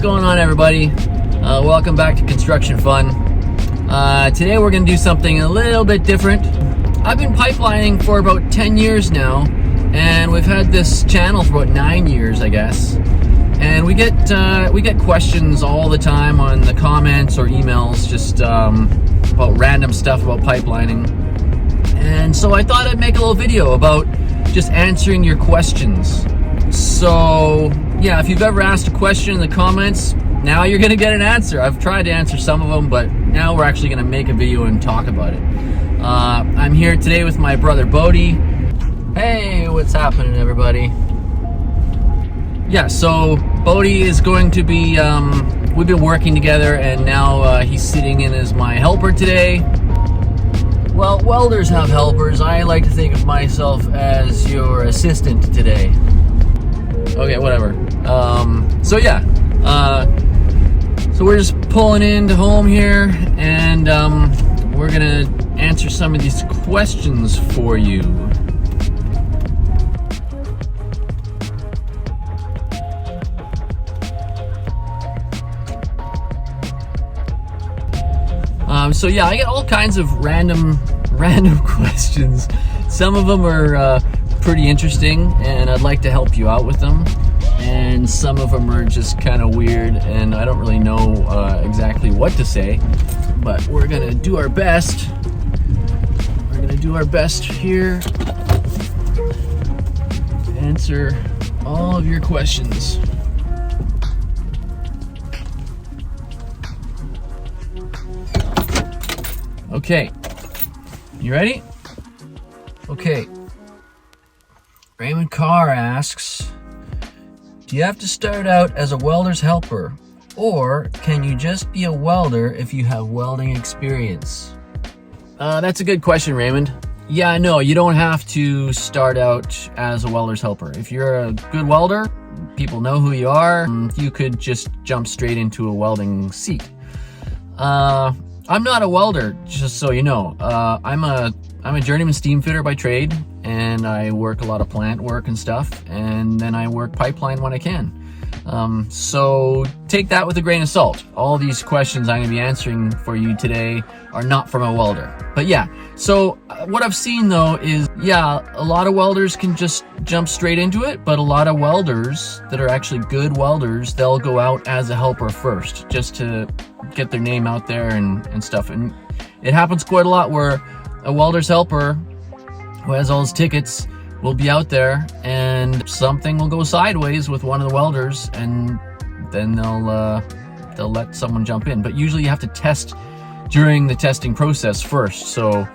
going on, everybody? Welcome back to Construction Fun. Today we're going to do something a little bit different. I've been pipelining for about 10 years now, and we've had this channel for about 9 years, I guess. And we get questions all the time on the comments or emails, just about random stuff about pipelining. And so I thought I'd make a little video about just answering your questions. So yeah, if you've ever asked a question in the comments, now you're gonna get an answer. I've tried to answer some of them, but now we're actually gonna make a video and talk about it. I'm here today with my brother Bodie. Hey, what's happening, everybody? Yeah, so Bodie is going to be, we've been working together, and now he's sitting in as my helper today. Well, welders have helpers. I like to think of myself as your assistant today. Okay, whatever. So yeah, so we're just pulling into home here, and we're gonna answer some of these questions for you. So yeah, I get all kinds of random questions. Some of them are pretty interesting, and I'd like to help you out with them. And some of them are just kind of weird, and I don't really know exactly what to say. But we're gonna do our best. We're gonna do our best here to answer all of your questions. Okay, you ready? Okay. Raymond Carr asks, do you have to start out as a welder's helper, or can you just be a welder if you have welding experience? That's a good question, Raymond. Yeah, no, you don't have to start out as a welder's helper. If you're a good welder, people know who you are, you could just jump straight into a welding seat. I'm not a welder, just so you know. I'm a journeyman steam fitter by trade, and I work a lot of plant work and stuff, and then I work pipeline when I can. So take that with a grain of salt. All these questions I'm going to be answering for you today are not from a welder. But yeah, so what I've seen though is, yeah, a lot of welders can just jump straight into it, but a lot of welders that are actually good welders, they'll go out as a helper first, just to get their name out there and stuff. And it happens quite a lot where a welder's helper who has all his tickets will be out there, and something will go sideways with one of the welders, and then they'll let someone jump in. But usually you have to test during the testing process first. So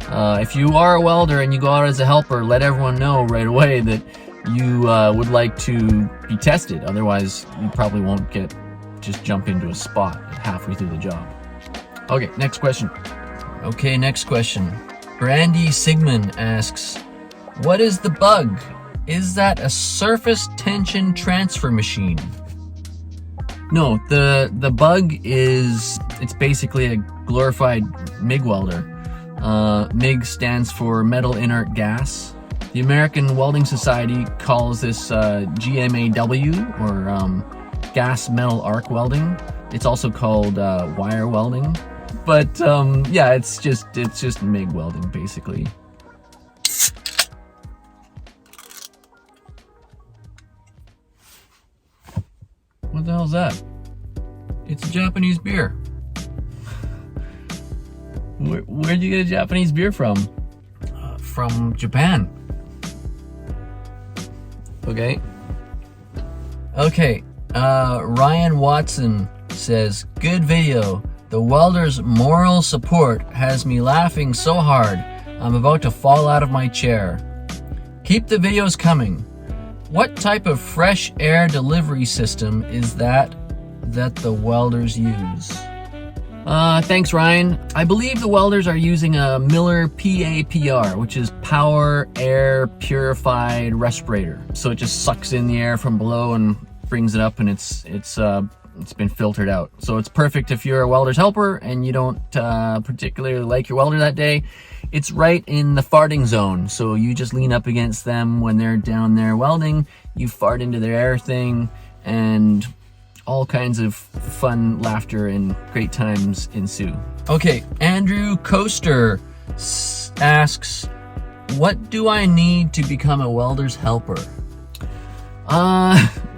if you are a welder and you go out as a helper, let everyone know right away that you would like to be tested. Otherwise, you probably won't just jump into a spot halfway through the job. Okay, next question. Okay, next question. Brandy Sigmund asks, what is the bug? Is that a surface tension transfer machine? No, the bug is, it's basically a glorified MIG welder. MIG stands for metal inert gas. The American Welding Society calls this GMAW, or gas metal arc welding. It's also called wire welding. But yeah, it's just MIG welding basically. What the hell is that? It's a Japanese beer. Where'd you get a Japanese beer from? From Japan. Okay. Okay. Ryan Watson says, good video. The welder's moral support has me laughing so hard, I'm about to fall out of my chair. Keep the videos coming. What type of fresh air delivery system is that the welders use? Thanks, Ryan. I believe the welders are using a Miller PAPR, which is Power Air Purified Respirator. So it just sucks in the air from below and brings it up, and it's been filtered out. So it's perfect if you're a welder's helper and you don't particularly like your welder that day. It's right in the farting zone. So you just lean up against them when they're down there welding, you fart into their air thing, and all kinds of fun, laughter, and great times ensue. Okay, Andrew Coaster asks, what do I need to become a welder's helper?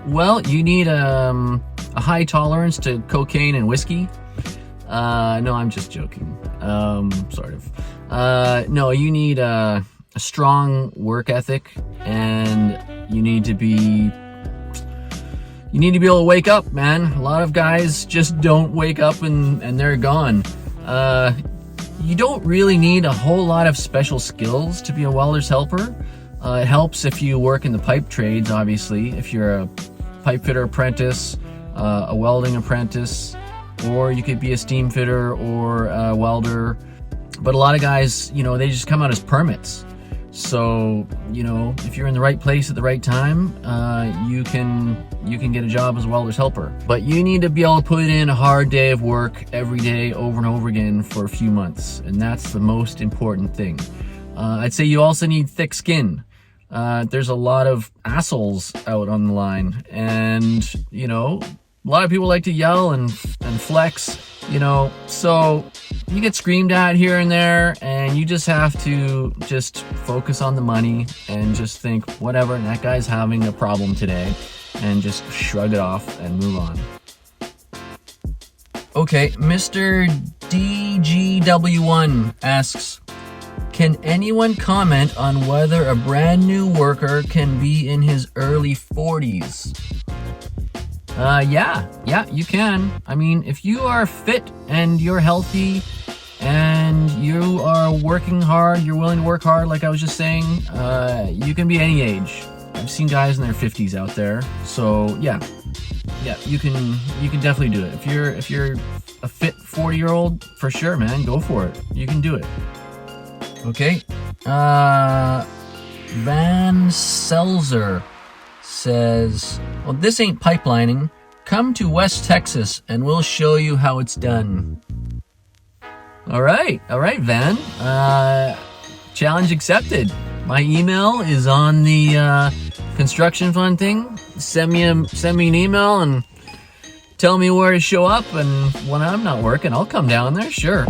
Well, you need a high tolerance to cocaine and whiskey. No, I'm just joking. Sort of. No, you need a strong work ethic, and you need to be able to wake up, man. A lot of guys just don't wake up and they're gone. You don't really need a whole lot of special skills to be a welder's helper. It helps if you work in the pipe trades, obviously. If you're a pipe fitter apprentice, a welding apprentice, or you could be a steam fitter or a welder. But a lot of guys, they just come out as permits. So, if you're in the right place at the right time, you can get a job as a welder's helper. But you need to be able to put in a hard day of work every day over and over again for a few months. And that's the most important thing. I'd say you also need thick skin. There's a lot of assholes out on the line, and a lot of people like to yell and flex, so you get screamed at here and there, and you just have to just focus on the money and just think, whatever, that guy's having a problem today, and just shrug it off and move on. Okay, Mr. DGW1 asks, can anyone comment on whether a brand new worker can be in his early 40s? Yeah, you can. I mean, if you are fit and you're healthy and you are working hard, you're willing to work hard, like I was just saying, you can be any age. I've seen guys in their 50s out there. So yeah, you can definitely do it. If you're a fit 40-year-old, for sure, man, go for it. You can do it. Okay. Van Selzer says, well, this ain't pipelining. Come to West Texas and we'll show you how it's done. All right, Van. Challenge accepted. My email is on the construction fund thing. Send me an email and tell me where to show up, and when I'm not working, I'll come down there. Sure.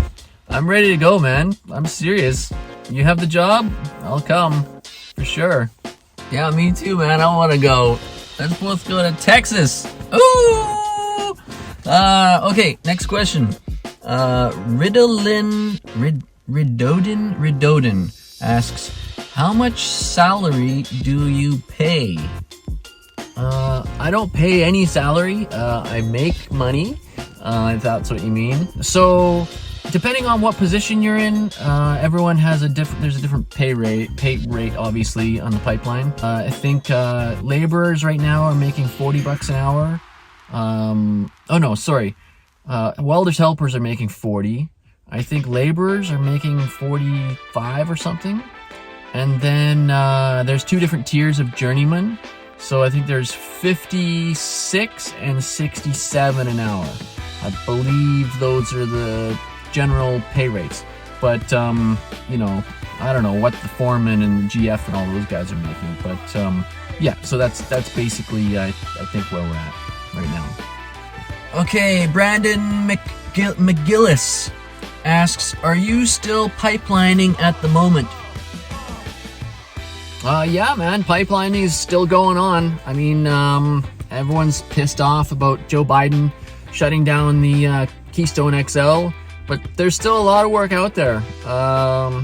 I'm ready to go, man. I'm serious. You have the job? I'll come. For sure. Yeah, me too, man. I want to go. Let's both go to Texas. Ooh! Okay, next question. Ridodin asks, how much salary do you pay? I don't pay any salary. I make money, if that's what you mean. So, depending on what position you're in, everyone has there's a different pay rate, obviously, on the pipeline. I think laborers right now are making $40 an hour. Welders helpers are making 40. I think laborers are making 45 or something. And then there's two different tiers of journeyman. So I think there's 56 and 67 an hour. I believe those are the general pay rates. But, I don't know what the foreman and the GF and all those guys are making. But, yeah, so that's basically, I think, where we're at right now. Okay, Brandon McGillis asks, are you still pipelining at the moment? Yeah, man, pipelining is still going on. I mean, everyone's pissed off about Joe Biden shutting down the Keystone XL, but there's still a lot of work out there.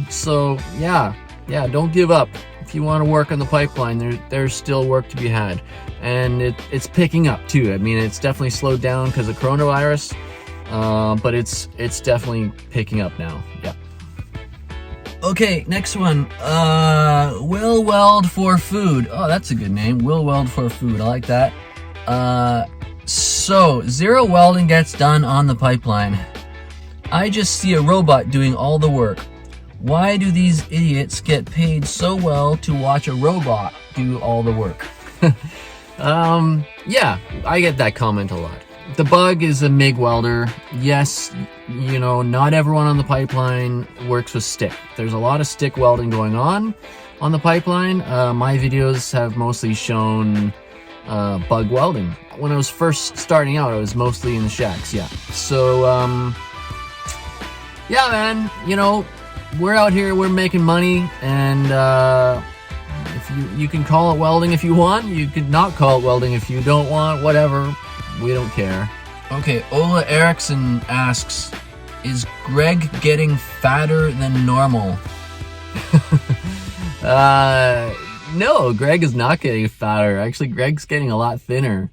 So yeah, don't give up. If you want to work on the pipeline, there's still work to be had. And it's picking up too. I mean, it's definitely slowed down because of coronavirus, but it's definitely picking up now. Yeah. Okay, next one. Will Weld for Food. Oh, that's a good name. Will Weld for Food. I like that. So, zero welding gets done on the pipeline. I just see a robot doing all the work. Why do these idiots get paid so well to watch a robot do all the work? Yeah, I get that comment a lot. The bug is a MIG welder. Yes, not everyone on the pipeline works with stick. There's a lot of stick welding going on the pipeline. My videos have mostly shown bug welding. When I was first starting out, I was mostly in the shacks, yeah. So, yeah, man, you know, we're out here, we're making money, and if you can call it welding if you want, you could not call it welding if you don't want, whatever, we don't care. Okay, Ola Erickson asks, is Greg getting fatter than normal? No, Greg is not getting fatter. Actually, Greg's getting a lot thinner.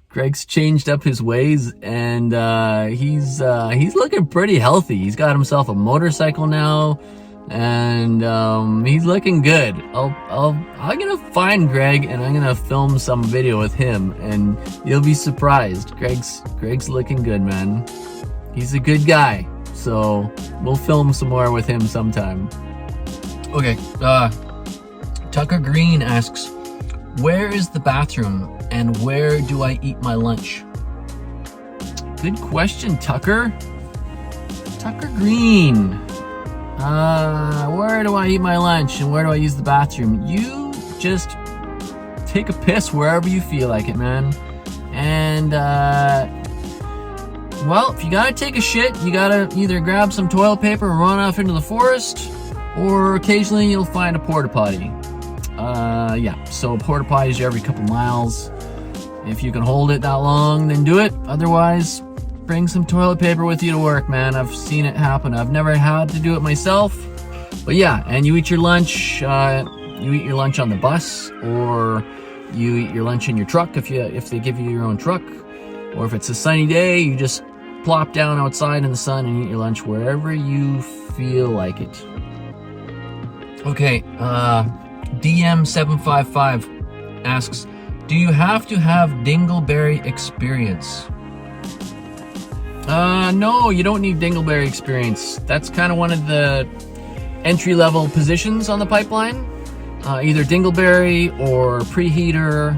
Greg's changed up his ways, and he's looking pretty healthy. He's got himself a motorcycle now, and he's looking good. I'm gonna find Greg, and I'm gonna film some video with him, and you'll be surprised. Greg's looking good, man. He's a good guy, so we'll film some more with him sometime. Okay, Tucker Green asks, where is the bathroom and where do I eat my lunch? Good question, Tucker. Tucker Green. Where do I eat my lunch and where do I use the bathroom? You just take a piss wherever you feel like it, man. And, well, if you gotta take a shit, you gotta either grab some toilet paper and run off into the forest, or occasionally you'll find a porta potty. Yeah, so porta potties are every couple miles. If you can hold it that long, then do it. Otherwise, bring some toilet paper with you to work, man. I've seen it happen. I've never had to do it myself. But yeah, and you eat your lunch, on the bus, or you eat your lunch in your truck if they give you your own truck. Or if it's a sunny day, you just plop down outside in the sun and eat your lunch wherever you feel like it. Okay, DM755 asks, do you have to have dingleberry experience? No, you don't need dingleberry experience. That's kind of one of the entry-level positions on the pipeline. Either dingleberry or preheater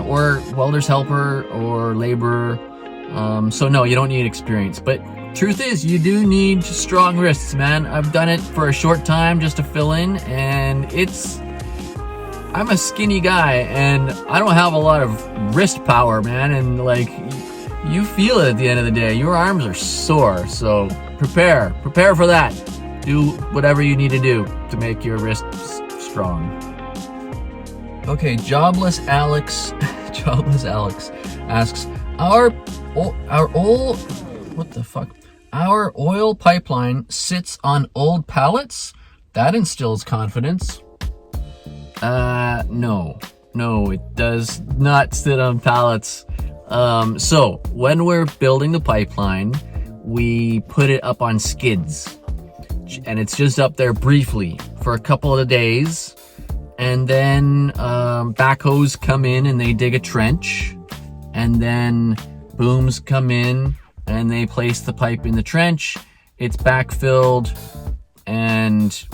or welder's helper or laborer. So no, you don't need experience. But truth is, you do need strong wrists, man. I've done it for a short time just to fill in, and I'm a skinny guy, and I don't have a lot of wrist power, man, and like, you feel it at the end of the day. Your arms are sore, so prepare for that. Do whatever you need to do to make your wrists strong. Okay, JoblessAlex asks, our oil pipeline sits on old pallets? That instills confidence. No, it does not sit on pallets. So when we're building the pipeline, we put it up on skids, and it's just up there briefly for a couple of days, and then backhoes come in and they dig a trench, and then booms come in and they place the pipe in the trench. It's backfilled, and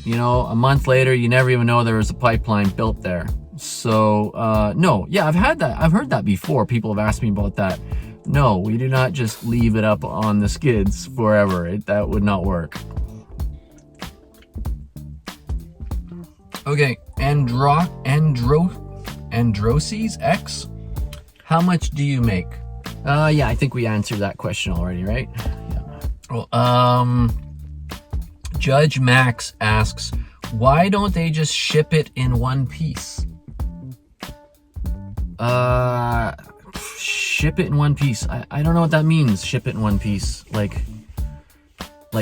you know, a month later, you never even know there was a pipeline built there. So, no, yeah, I've heard that before. People have asked me about that. No, we do not just leave it up on the skids forever. That would not work. Okay, Androses X, how much do you make? Yeah, I think we answered that question already, right? Yeah. Well, JudgeMax asks, why don't they just ship it in one piece? Ship it in one piece. I don't know what that means, ship it in one piece. Like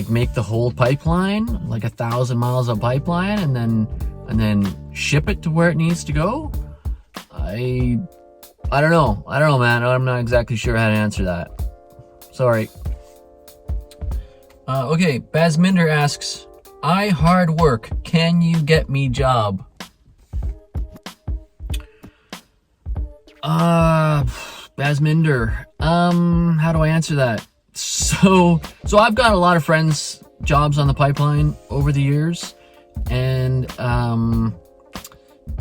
make the whole pipeline, like 1,000 miles of pipeline, and then ship it to where it needs to go? I don't know, man. I'm not exactly sure how to answer that. Sorry. Okay, Basmender asks, I hard work, can you get me job? Basmender, how do I answer that? So I've got a lot of friends' jobs on the pipeline over the years, and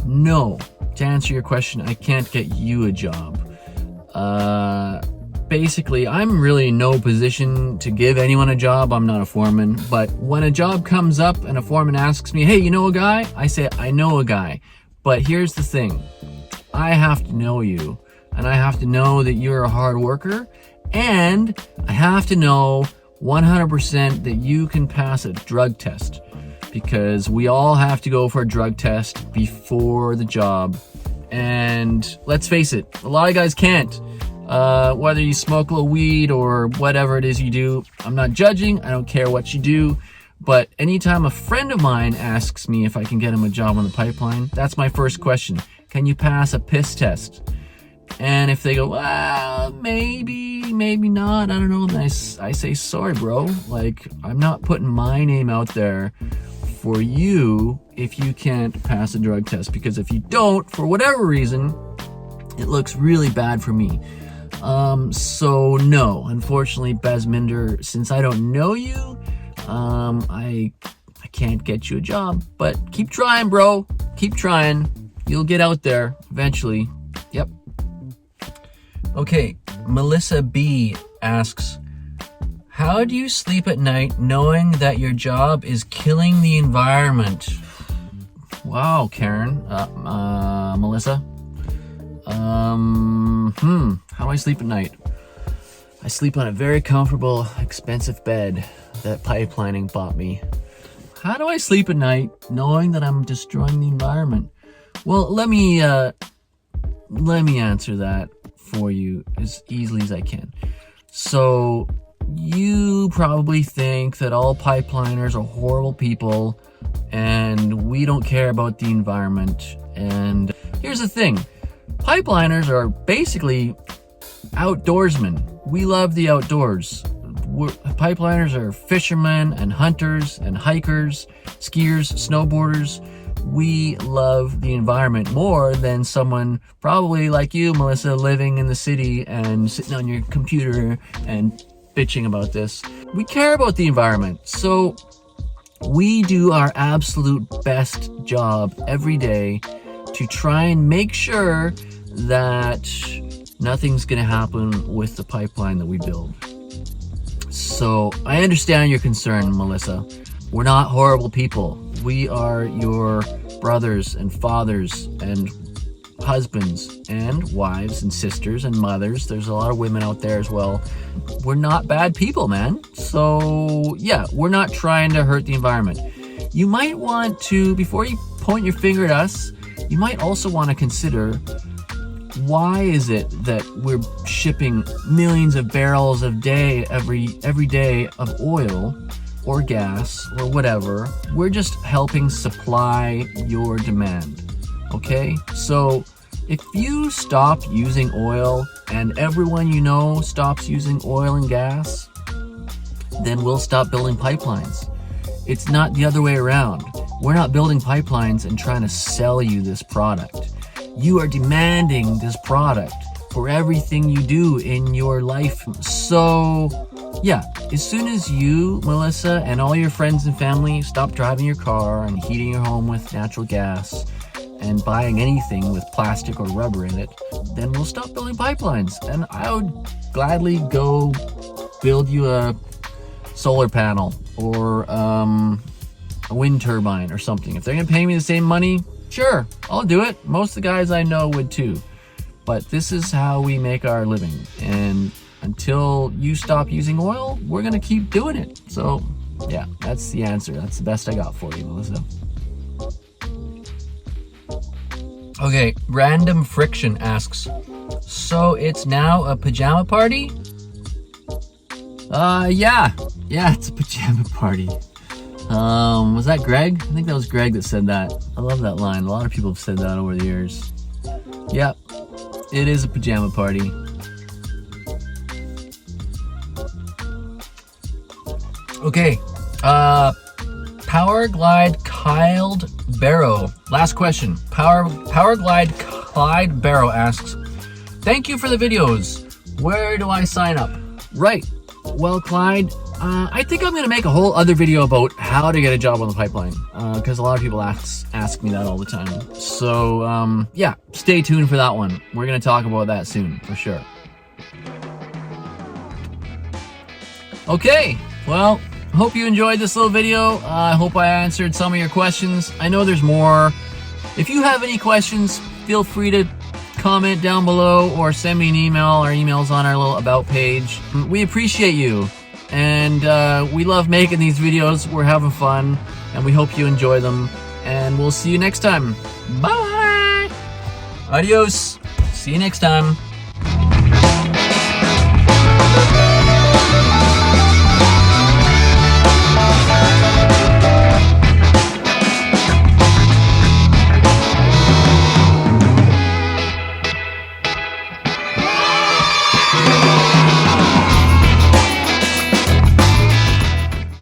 no, to answer your question, I can't get you a job. Basically, I'm really in no position to give anyone a job. I'm not a foreman, but when a job comes up and a foreman asks me, hey, you know a guy? I say, I know a guy. But here's the thing. I have to know you, and I have to know that you're a hard worker, and I have to know 100% that you can pass a drug test, because we all have to go for a drug test before the job. And let's face it, a lot of guys can't. Whether you smoke a little weed or whatever it is you do, I'm not judging. I don't care what you do. But anytime a friend of mine asks me if I can get him a job on the pipeline, that's my first question. Can you pass a piss test? And if they go, well, maybe not, I don't know, then I say, sorry, bro. Like, I'm not putting my name out there for you if you can't pass a drug test. Because if you don't, for whatever reason, it looks really bad for me. So no, unfortunately, Basmender, since I don't know you, I can't get you a job. But keep trying, bro. Keep trying. You'll get out there eventually. Yep. Okay, Melissa B asks, how do you sleep at night knowing that your job is killing the environment? Wow, Karen, Melissa. How do I sleep at night? I sleep on a very comfortable, expensive bed that pipelining bought me. How do I sleep at night knowing that I'm destroying the environment? Well, let me answer that for you as easily as I can. So you probably think that all pipeliners are horrible people and we don't care about the environment. And here's the thing. Pipeliners are basically outdoorsmen. We love the outdoors. Pipeliners are fishermen and hunters and hikers, skiers, snowboarders. We love the environment more than someone probably like you, Melissa, living in the city and sitting on your computer and bitching about this. We care about the environment. So we do our absolute best job every day to try and make sure that nothing's going to happen with the pipeline that we build. So I understand your concern, Melissa. We're not horrible people. We are your brothers and fathers and husbands and wives and sisters and mothers. There's a lot of women out there as well. We're not bad people, man. So yeah, we're not trying to hurt the environment. You might want to, before you point your finger at us, you might also want to consider, why is it that we're shipping millions of barrels a day, every day, of oil or gas or whatever? We're just helping supply your demand, okay? So if you stop using oil and everyone you know stops using oil and gas, then we'll stop building pipelines. It's not the other way around. We're not building pipelines and trying to sell you this product. You are demanding this product for everything you do in your life. So yeah, as soon as you, Melissa, and all your friends and family stop driving your car and heating your home with natural gas and buying anything with plastic or rubber in it, then we'll stop building pipelines. And I would gladly go build you a solar panel or a wind turbine or something. If they're gonna pay me the same money, sure, I'll do it. Most of the guys I know would too. But this is how we make our living. And until you stop using oil, we're gonna keep doing it. So yeah, that's the answer. That's the best I got for you, Melissa. Okay, Random Friction asks, so it's now a pajama party? Yeah, it's a pajama party. Was that Greg? I think that was Greg that said that. I love that line. A lot of people have said that over the years. Yep, it is a pajama party. Okay, Powerglide Clyde Barrow. Last question. Powerglide Clyde Barrow asks, thank you for the videos. Where do I sign up? Right. Well, Clyde, I think I'm going to make a whole other video about how to get a job on the pipeline, because a lot of people ask me that all the time. So, yeah, stay tuned for that one. We're going to talk about that soon, for sure. Okay, well, hope you enjoyed this little video. I hope I answered some of your questions. I know there's more. If you have any questions, feel free to comment down below or send me an email. Our email's on our little about page. We appreciate you, and we love making these videos. We're having fun, and we hope you enjoy them, and we'll see you next time. Bye. Adios. See you next time.